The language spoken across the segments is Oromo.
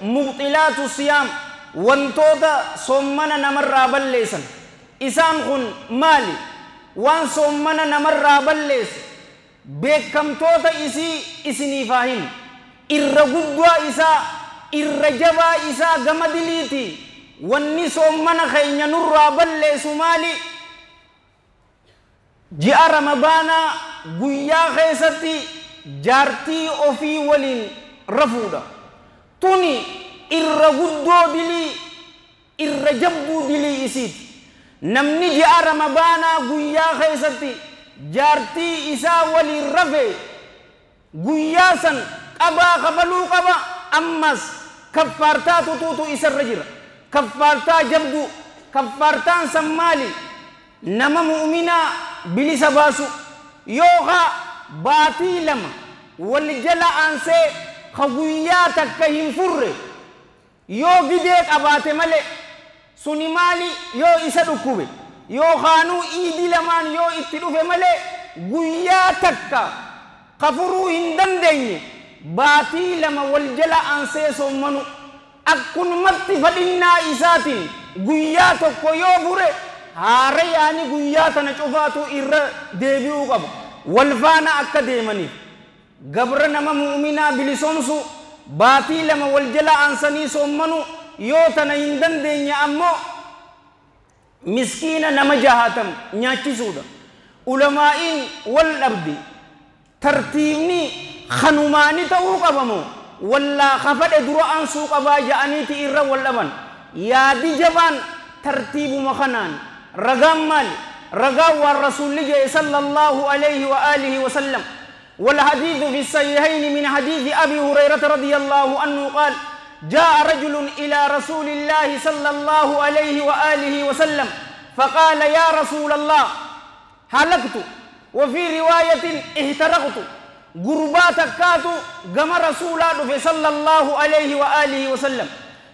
mubxilaatu siyaam wantoota sommana namarraa balleessan isaan kun maali waan sommana namarraa balleessu beekamtoota isiniif haa himu irra guddaa isaa irra jabaa isaa gama diliiti wanni sommana keenya nurraa balleessu maali ji'a ramadaanaa guyyaa keessatti jaartii ofii waliin rafuudha tuni irra guddoo dilii irra jabduu dilii isiiti namni ji'a ramadaanaa guyyaa keessatti jaartii isaa waliin rafe guyyaa san qabaa kafaluu qaba ammas kaffaartaa tutuutu isarra jira kaffaartaa jabdu kaffaartaan san maali nama mu'minaa bilisa baasu yookaa baatii lama wal jala aansee ka guyyaa takka hin furre yoo gidee qabaate malee suni maali yoo isa dhukkube yookaanuu iidi lamaan yoo itti dhufe malee guyyaa takka kafuruu hin dandeenye baatii lama wal jala aansee sommanu akkunumatti fadhinnaa isaatiin guyyaa tokko yoo fure haara yaani guyyaa tana cufaatu irra deebi'uu qaba wal faana akka deemaniif gabra nama mu'minaa bilisoomsu baatii lama wal jala aansanii sommanu yoo tana hin dandeenye ammoo miskiina nama 60 nyaachisuudha ulamaa'iin wal dhabdi tartiibni khanumaani ta'uu qabamoo wallaa kafadhe dura aansuu qabaa ja'aniiti irra wal dhaban yaadi jabaan tartiibuma kanaan ragaan maali ragaa waan rasuulli jee sallallahu alayhi wa alihi wa sallam والحديث في الصحيحين من حديث أبي هريرة رضي الله عنه قال جاء رجل إلى رسول الله صلى الله عليه وآله وسلم فقال يا رسول الله هلكت وفي رواية اهترقت قرباتك كاتو قم رسول الله صلى الله عليه وآله وسلم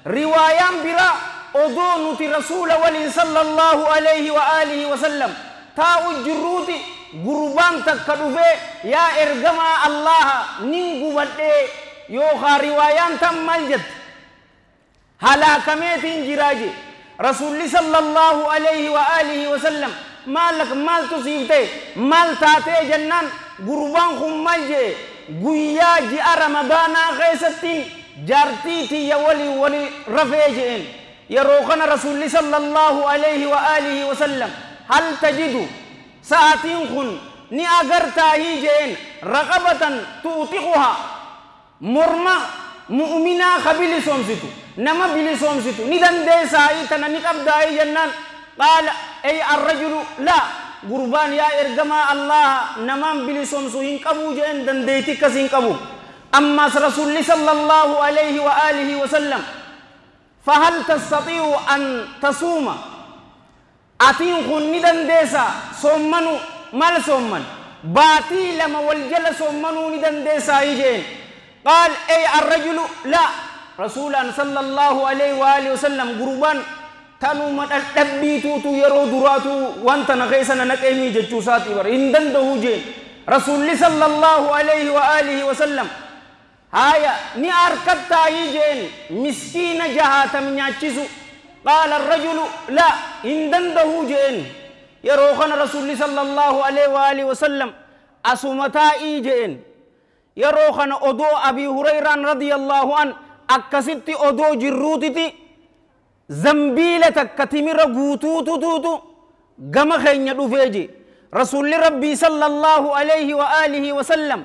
رواية برا أضونت رسول ولي صلى الله عليه وآله وسلم تاو الجروتي gurbaan takka dhufe yaa ergamaa allaha nin gubadhe yookaa riwaayaan tan maal jette halaakameetiin jiraaje rasuulli sallallahu alayhi wa alihi wa sallam maaltu siifte maal taatee jennaan gurbaan kun maal jee guyyaa ji'a ramadaanaa keessatti jaartii tiyya wali rafee jeen yeroo kana rasuulli sallallahu alayhi wa alihi wa sallam hal tajidu sa'atiin kun ni agartaa hijeen raqabatan tuutiquha morma mu'minaa ka bilisoomsitu nama bilisoomsitu ni dandeessaa tana ni qabdaa jennaan qaala ay arrajulu la gurbaan yaa ergamaa allah namaan bilisoomsu hin qabuu jeen dandeeyti akkas hin qabu ammas rasuulli sallallahu alayhi wa alihi wa sallam fahal tastatii'u an tasuuma atiin kun ni dandeessa sommanu mal somman baatii lama wal jala sommanuu ni dandeessaa hijeen qaal ay arrajulu la rasuulaan sallallahu alayhi wa alihi wasallam gurbaan tanuma dhadhabbiituutu yeroo duraatu wanta na keessa na naqeemii jechuu isaati bara hin danda'u jeen rasuulli sallallahu alayhi wa alihi wasallam haya ni arkattaa hijeen miskiina 60 nyaachisu قال الرجل لا إن دنده جئن يروخن رسول صلى الله عليه وآله وسلم أسمتائي جئن يروخن أدو أبي هريرة رضي الله عنه أكست أدو جروتتي زنبيلة كتمر قوتوتوتو قم خين يدفيجي رسول ربي صلى الله عليه وآله وسلم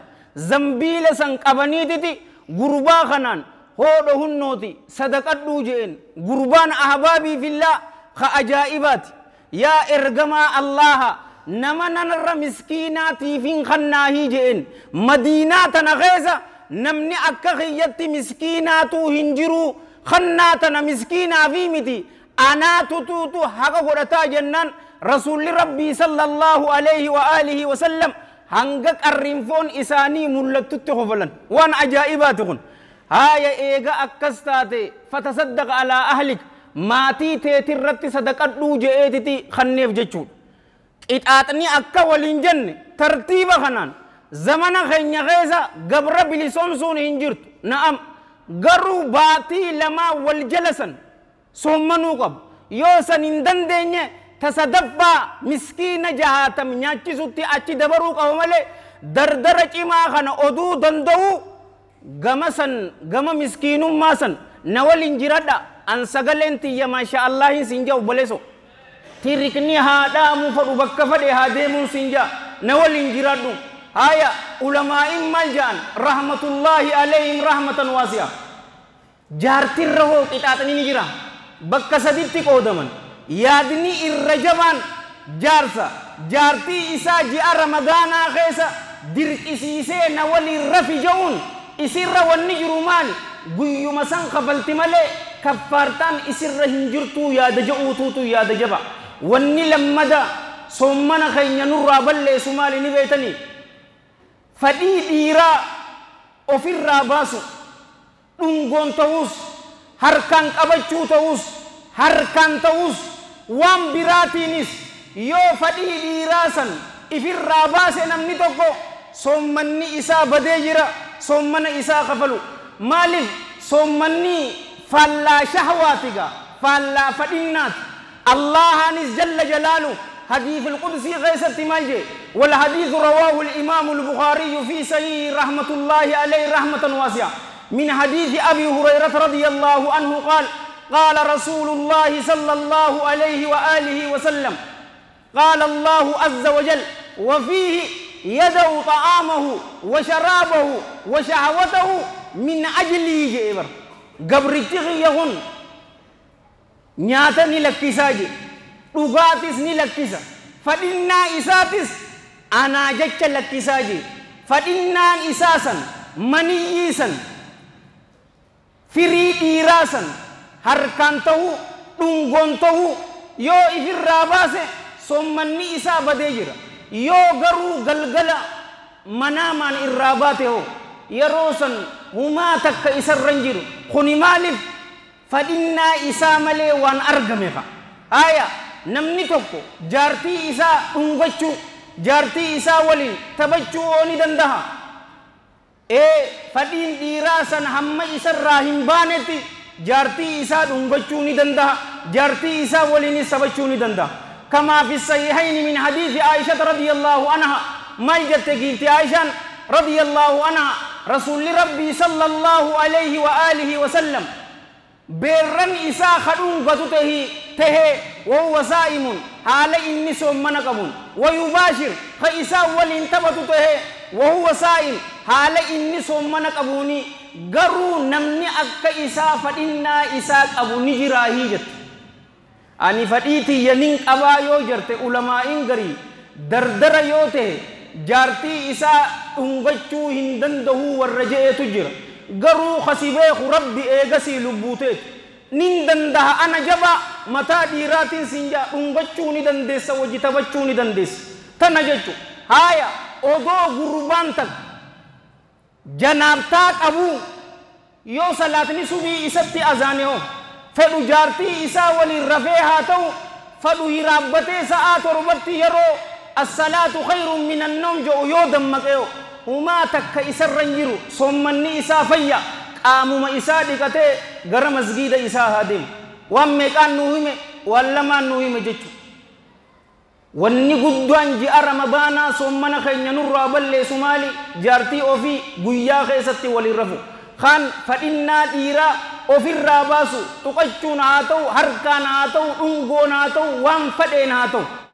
زنبيلة سنقبنيتتي قربا خنان هودو هنوتي صدقات دوجين قربان أحبابي في الله خأجائبات يا إرقما الله نمنا نرى مسكيناتي فين خناهي جين مديناتنا غيزة نمني أكخيتي مسكيناتو هنجرو خناتنا مسكينا في متي أنا تتوتو حقا قرطا جنان رسول ربي صلى الله عليه وآله وسلم هنگك الرنفون إساني ملتت خفلن وان أجائباتكم هاي إيغا أكستاتي فتصدق على أهلك ماتي تيترتي صدقات دوجئتي خنيف جچون إتاتني أكا ولنجن ترتيب خنان زمن خين غيزا قبر بلسون سون هنجرت نعم garuu baatii lamaa wal jalasan soommanuu qabu. Yoo san hin dandeenye tasadaffaa miskiina jahaatam nyaachisutti achi dabaruu qaba malee dardara cimaa kana oduu danda'u gama miskiinummaa san na waliin jiradha an sagaleen tiyya maasha Allahin siin jaa obboleeso tirikni haadhaamu fadhu bakka fadhe haa deemuun siin jaa na waliin jiradhu. Haya ulamaa'in maal jaan rahmatullahi alayhim rahmatan waasi'a jaartirra hoo qixaaxanii ni jira bakka saditti qoodaman. Yaadni irra jabaan jaarsa jaartii isaa ji'a ramadaanaa keessa dirqisiisee na waliin rafi ja'uun isirra wanni jiru maali guyyuma san kafalti malee kaffaartaan isirra hin jirtuu yaada ja'uutuutu yaada jaba. Wanni lammada soommana keenya nurraa balleessu maali ni beeytanii fadhii dhiiraa ofirraa baasu dhungoon ta'us harkaan qabachuu ta'us harkaan ta'us waan biraatiinis yoo fadhii dhiiraa san ifirraa baase namni tokko soommanni isaa badee jira soommana isaa kafalu. Maaliif soommanni faallaa shahwaatiga faallaa fadhinnaati. Allahaanis jalla jalaalu حديث القدسي غيثت مالجي والحديث رواه الإمام البخاري في صحيح رحمة الله عليه رحمة واسعة من حديث أبي هريرة رضي الله عنه قال قال رسول الله صلى الله عليه وآله وسلم قال الله عز وجل وفيه يدعو طعامه وشرابه وشهوته من أجله جئبر قبر تغيهن نياتني لكساجي dhugaatis ni lakkisa fadhinnaa isaatis anaa jecha lakkisaa je fadhinnaan isaa san maniyyii san firii dhiiraa san harkaan ta'uu dhungoon ta'uu yoo ifirraa baase soommanni isaa badee jira. Yoo garuu galgala manaamaan irraa baate hoo yeroo san humaa takka isarra hin jiru kuni maaliif fadhinnaa isaa malee waan argame fa. Haya namni tokko jaartii isaa dhungachuu jaartii isaa waliin taphachuu ni danda'a. Fadhiin dhiiraa san hamma isarraa hin baanetti jaartii isaa dhungachuu ni danda'a jaartii isaa waliin taphachuu ni danda'a. كما في الصحيحين من حديث عائشة رضي الله عنها ما يجتكي عائشة رضي الله عنها رسول ربي صلى الله عليه وآله وسلم بيرن إساء خدون قطته وهو صائم حال إني سومن قبون ويباشر خإساء والانتبطته وهو صائم حال إني سومن قبوني قروا نمني أكا إساء فإنا إساء قبوني جراهي جت ani fadhiiti yanin qabaa yoo jarte ulamaa'iin garii dardara yoo ta'e jaartii isaa dhungachuu hin danda'uu warra je'eetu jira. Garuu khasibeeku rabbi eegasii lubbuuteetu nin danda'a ana jaba mataa dhiiraatiin sinjaa dhungachuu ni dandeessa wajji taphachuu ni dandeessa tana jechu. Haaya odoo gurbaan takka janaabtaa qabuu yoo salaatni subii isatti azaane hoo fedhu jaartii isaa waliin rafee haa ta'u fedhu hiraabbatee sa'aa torbatti yeroo as-salaatu khayrun min an-nawm jedhu yoo dammaqee humaa takka isarra hin jiru soommanni isaa fayya qaamuma isaa dhiqatee gara masgiida isaa haa deemu. Waan meeqaan nuu hime waan lamaan nuu hime jechuudha. Wanni guddaan ji'a ramadaanaa soommana keenya nurraa balleessu maali jaartii ofii guyyaa keessatti waliin rafu kan fadhinnaa dhiiraa ofirraa baasu tuqachuun haa ta'u harkaan haa ta'u dhungoon haa ta'u waan fadheen haa ta'u